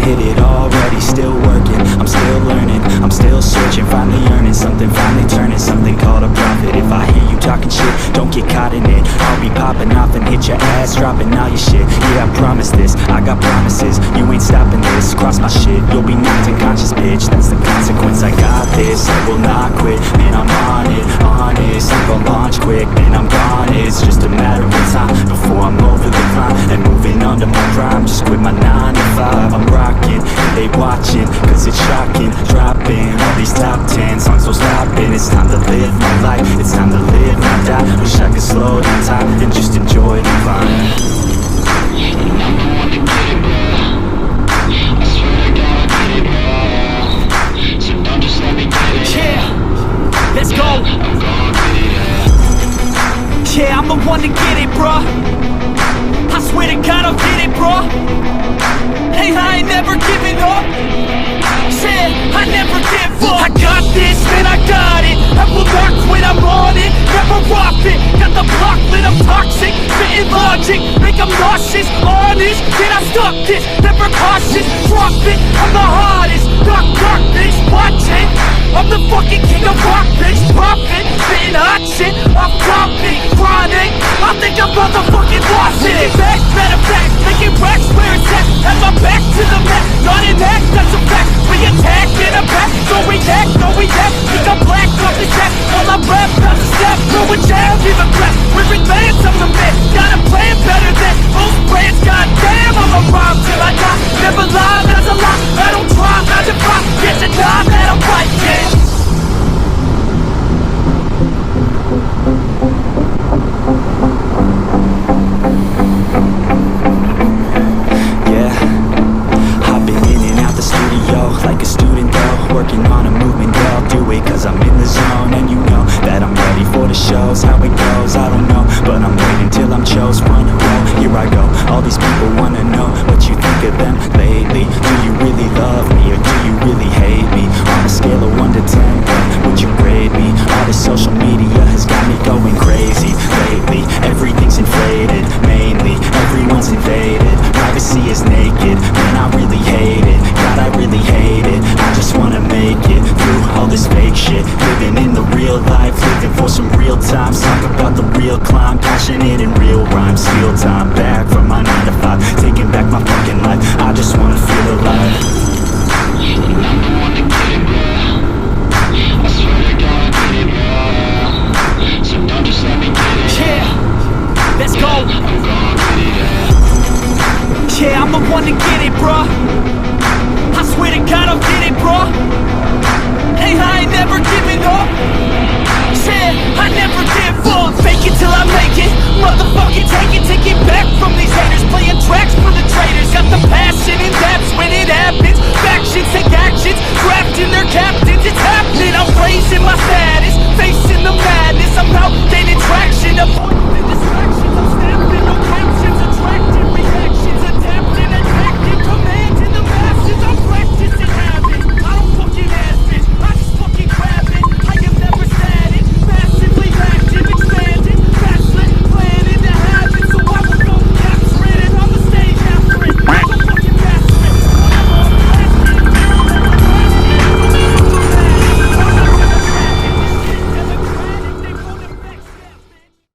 hit it already, still working, I'm still learning, I'm still searching, finally earning something, finally turning something called a profit. If I hear you talking shit, don't get caught in it, I'll be popping off and hit your ass, dropping all your shit. Yeah, I promise this, I got promises, you ain't stopping this, cross my shit, you'll be knocked unconscious, bitch, that's the consequence. I got this, I will not quit, man, I'm on it, honest, I'm gon' launch quick, then I'm gone, it's just a matter of time, before I'm over the climb, and moving on to my prime, just quit my 9 to 5, I'm rocking, and they watching, cause it's shocking, dropping all these top 10 songs, so stopping, it's time to live my life, it's time to live, not die, wish I could slow down time, and just enjoy the climb. And I'm the one to get it, bro. I swear to God I get it, bro. So don't just let me get it. Yeah, let's go. I'm gonna get it, yeah. Yeah, I'm the one to get it, bro. I swear to God I'll get it, bro. Hey, I ain't never giving up. Said I never give up. I got this, man, I got it. I will not quit, I'm on it. Never off it. Got the block lit, I'm toxic. Spitting logic, make them nauseous. Honest, can I stop this? Never cautious, drop it. I'm the hardest. Dark, bitch, watching. I'm the fucking king of rock, bitch. Profit, spitting hot shit. Off topic, chronic. I think I'm motherfucking lost it. Back, matter of fact, making racks where it's at. Have my back to the mat, not an act, that's a fact. We attack in a back, so we act, no we act. Think I'm black off the jack, all I rap, not a step. Throw a jab, give a crap. We're advanced, I'm the man. Got a plan better than most brands. Goddamn, I'm a rhyme till I die. Never lie, that's a lie. I don't try, I defy. Yes, and die, that I'm right, yeah. Like a student though, working on a movement, I'll do it cause I'm in the zone. And you know that I'm ready for the shows, how it goes, I don't know, but I'm waiting till I'm chose. Front row, here I go, all these people wanna know what you think of them lately. Do you really love me or do you really hate me? On a scale of 1 to 10, what would you grade me? All this social media has got me going crazy lately. Everything's inflated, mainly, everyone's invaded. Privacy is naked, man I really hate it. God I really hate it, I just wanna make it through all this fake shit. Living in the real life, living for some real times. Talk about the real climb, passionate in real rhymes. Steal time back from my 9 to 5, taking back my fucking life. I just wanna feel alive. And I'm the one to get it, bro. I swear to God I get it, bro. So don't just let me get it. Yeah, let's go. I'm gonna get it, yeah. Yeah, I'm the one to get it, bro. I swear to God I'll get it, bro. Hey, I ain't never giving up. Said I never give up. Fake it till I make it. Motherfucking take it back from these haters. Playing tracks for the traitors. Got the passion